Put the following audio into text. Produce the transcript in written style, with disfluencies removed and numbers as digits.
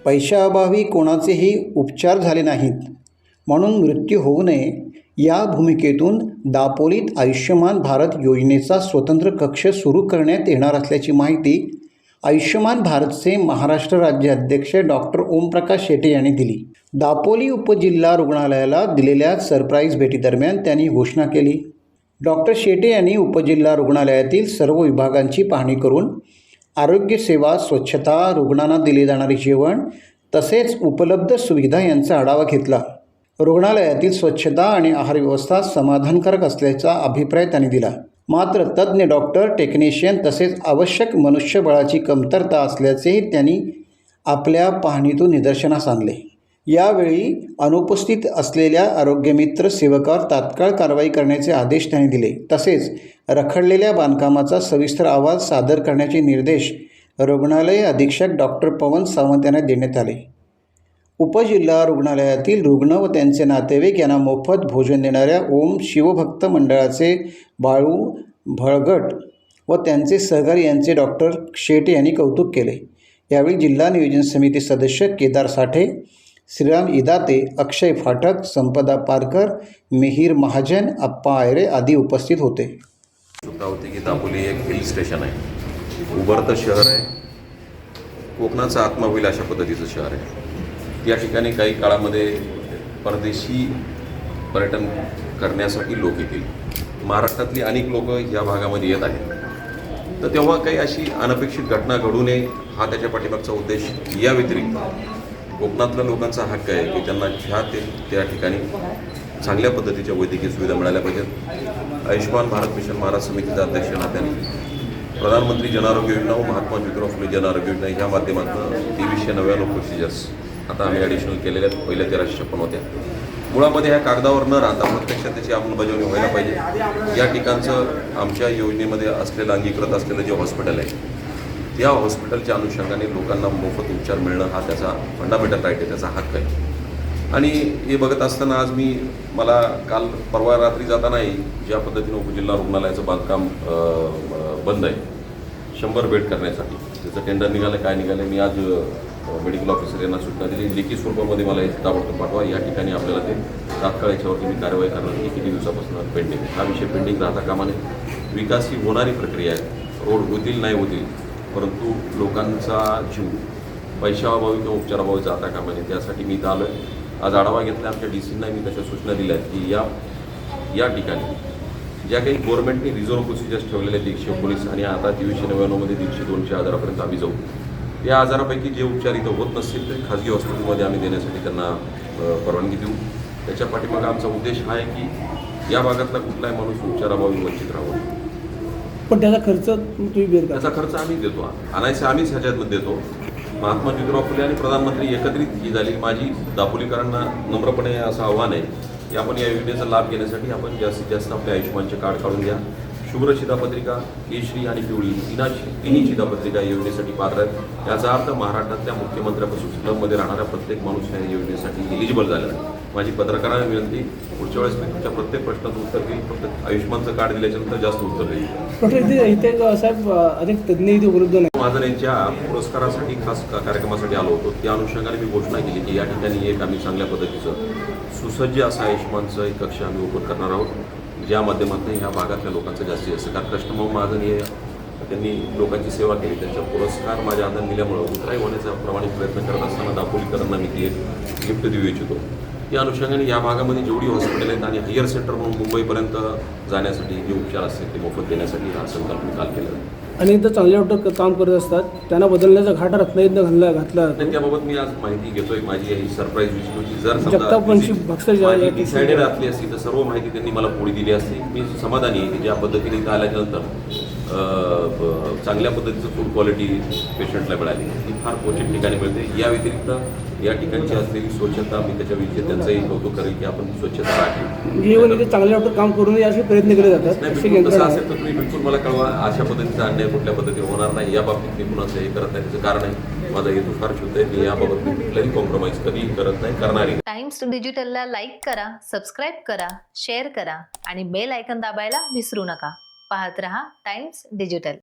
पैशाअभावी कोणाचेही उपचार झाले नाहीत म्हणून मृत्यू होऊ नये या भूमिकेतून दापोलीत आयुष्यमान भारत योजनेचा स्वतंत्र कक्ष सुरू करण्यात येणार असल्याची माहिती आयुष्यमान भारतचे महाराष्ट्र राज्य अध्यक्ष डॉक्टर ओमप्रकाश शेटे यांनी दिली। दापोली उपजिल्हा रुग्णालयाला दिलेल्या सरप्राईज भेटीदरम्यान त्यांनी घोषणा केली। डॉक्टर शेटे यांनी उपजिल्हा रुग्णालयातील सर्व विभागांची पाहणी करून आरोग्य सेवा, स्वच्छता, रुग्णांना दिले जाणारे जेवण तसेच उपलब्ध सुविधा यांचा आढावा घेतला। रुग्णालयातील स्वच्छता आणि आहार व्यवस्था समाधानकारक असल्याचा अभिप्राय त्यांनी दिला। मात्र तज्ज्ञ डॉक्टर, टेक्निशियन तसेच आवश्यक मनुष्यबळाची कमतरता असल्याचेही त्यांनी आपल्या पाहणीतून निदर्शनास आणले। यावेळी अनुपस्थित असलेल्या आरोग्यमित्र सेवकावर तात्काळ कारवाई करण्याचे आदेश त्यांनी दिले। तसेच रखडलेल्या बांधकामाचा सविस्तर अहवाल सादर करण्याचे निर्देश रुग्णालय अधीक्षक डॉक्टर पवन सावंत यांना देण्यात आले। उपजिल्हा रुग्णालयातील रुग्ण व त्यांचे नातेवाईक यांना मोफत भोजन देणाऱ्या ओम शिवभक्त मंडळाचे बाळू भळगट व त्यांचे सहकारी यांचे डॉक्टर शेटे यांनी कौतुक केले। यावेळी जिल्हा नियोजन समिती सदस्य केदार साठे, श्रीराम इदाते, अक्षय फाटक, संपदा पारकर, मिहीर महाजन, अप्पा आयरे आदी उपस्थित होते। होती की दापोली एक हिल स्टेशन आहे, उभरतं शहर आहे, कोकणाचा आत्मा होईल अशा पद्धतीचं शहर आहे। या ठिकाणी काही काळामध्ये परदेशी पर्यटन करण्यासाठी लोक येतील। महाराष्ट्रातली अनेक लोक या भागामध्ये येत आहेत, तर तेव्हा काही अशी अनपेक्षित घटना घडू नये हा त्याच्या पाठीमागचा उद्देश। या व्यतिरिक्त कोकणातल्या लोकांचा हक्क आहे की त्यांना त्या ठिकाणी चांगल्या पद्धतीच्या वैद्यकीय सुविधा मिळाल्या पाहिजेत। आयुष्यमान भारत मिशन महाराष्ट्र समितीचा अध्यक्ष नात्याने प्रधानमंत्री जन आरोग्य योजना व महात्मा ज्योतिराव फुले जन आरोग्य योजना या माध्यमातून 2399 प्रोसिजर्स आता आम्ही ॲडिशनल केलेल्या आहेत। पहिल्या 1356 होत्या। मुळामध्ये ह्या कागदावर न राहता प्रत्यक्षात त्याची अंमलबजावणी व्हायला पाहिजे। या ठिकाणचं आमच्या योजनेमध्ये असलेलं अंगीकृत असलेलं जे हॉस्पिटल आहे त्या हॉस्पिटलच्या अनुषंगाने लोकांना मोफत उपचार मिळणं हा त्याचा फंडामेंटल राईट आहे, त्याचा हक्क आहे। आणि हे बघत असताना आज मला काल परवा रात्री जातानाही ज्या पद्धतीनं उपजिल्हा रुग्णालयाचं बांधकाम बंद आहे 100 बेड करण्यासाठी, त्याचं टेंडर निघालं, काय निघालं, मी आज मेडिकल ऑफिसर यांना सूचना दिली, लेखी स्वरूपामध्ये मला हे ताबडतोब पाठवा। या ठिकाणी आपल्याला ते तात्काळ याच्यावरती मी कारवाई करणार की किती दिवसापासून पेंडिंग हा विषय पेंडिंग राहता कामा नये। विकास ही होणारी प्रक्रिया आहे, रोड होतील नाही होतील, परंतु लोकांचा जीव पैशाअभावी किंवा उपचाराभावी जाता कामा नये, त्यासाठी मी इथं आलो आहे। आज आढावा घेतला, आमच्या DCंना मी तशा सूचना दिल्या आहेत की या ठिकाणी ज्या काही गव्हर्नमेंटने रिझर्व्ह प्रोसिजर्स ठेवलेले आहेत 119 आणि आता 2399 मध्ये 150-200 आजारापर्यंत आम्ही जाऊ। या आजारापैकी जे उपचार इथं होत नसतील ते खाजगी हॉस्पिटलमध्ये आम्ही देण्यासाठी त्यांना परवानगी देऊ। त्याच्या पाठीमागे आमचा उद्देश हा आहे की या भागातला कुठलाही माणूस उपचाराभावी वंचित राहावं। पण त्याचा खर्च तुम्ही बेर करा? त्याचा खर्च आम्ही देतो, आणायचं आम्हीच ह्याच्यामध्ये देतो। महात्मा ज्योतिराव फुले आणि प्रधानमंत्री एकत्रित ही झाली। माझी दापोलीकरांना नम्रपणे असं आव्हान आहे की आपण या योजनेचा लाभ घेण्यासाठी आपण जास्तीत जास्त आपल्या आयुष्यमानचे कार्ड काढून घ्या। शुभ्र शिधापत्रिका, केशरी आणि पिवळी तिन्ही शिधापत्रिका या योजनेसाठी पात्र आहेत। याचा अर्थ महाराष्ट्रातल्या मुख्यमंत्र्यापासून स्लममध्ये राहणारा प्रत्येक माणूस या योजनेसाठी एलिजिबल झालेला आहे। माझी पत्रकारांना विनंती, पुढच्या वेळेस मी तुमच्या प्रत्येक प्रश्नाचं उत्तर देईल, फक्त आयुष्यमानचं कार्ड दिल्याच्यानंतर जास्त उत्तर देईल। इथे साहेब अनेक तज्ज्ञ इथे उपलब्ध नाही। माझं यांच्या पुरस्कारासाठी खास कार्यक्रमासाठी आलो होतो, त्या अनुषंगाने मी घोषणा केली की या ठिकाणी एक आम्ही चांगल्या पद्धतीचं सुसज्ज असं आयुष्यमानचं एक कक्ष आम्ही ओपन करणार आहोत, ज्या माध्यमातून ह्या भागातल्या लोकांचं जास्तीत जास्त, कारण कस्टमर महाजन हे त्यांनी लोकांची सेवा केली, त्यांचा पुरस्कार माझ्या हातात दिल्यामुळं उतराई होण्याचा प्रामाणिक प्रयत्न करत असताना दापोलीकरांना मी ती एक गिफ्ट देऊ इच्छितो। या अनुषंगाने या भागामध्ये जेवढी हॉस्पिटल आहेत आणि हायर सेंटर म्हणून मुंबईपर्यंत जाण्यासाठी जे उपचार असतील ते मोफत देण्यासाठी हा संकल्प मी काल केला आहे। आणि इथं चांगले डॉक्टर काम करत असतात, त्यांना बदलण्याचा घाट रत्नागिरीनं घातला नाही, त्याबाबत मी आज माहिती घेतोय। माझी ही सरप्राईज विषयी जर जगतापची भक्सर डिसायडेड असली असती तर सर्व माहिती त्यांनी मला पुढे दिली असती। मी समाधानी आहे की ज्या पद्धतीने इथं आल्याच्यानंतर चांगल्या पद्धतीचं फूड क्वालिटी पेशंटला मिळाली, ही फार क्वचित ठिकाणी मिळते। या व्यतिरिक्त या ठिकाणची असलेली स्वच्छता, मी त्याच्याविषयी त्यांचंही कौतुक करेल की आपण स्वच्छता राखली। जीवन इथे चांगले डॉक्टर काम करून असे प्रयत्न केले जातात, तसं असेल तर तुम्ही बिलकुल मला कळवा। अशा पद्धतीचा अन्याय कुठल्या पद्धतीने होणार नाही, या बाबतीत मी कुणाचं हे करत नाही, त्याचं कारण आहे माझा हेतू फार शुद्ध आहे। मी याबाबत कुठलाही कॉम्प्रोमाइज कधीही करत नाही, करणारही नाही। टाइम्स डिजिटलला लाईक करा, सबस्क्राईब करा, शेअर करा आणि बेल आयकॉन दाबायला विसरू नका। पाहत रहा टाइम्स डिजिटल।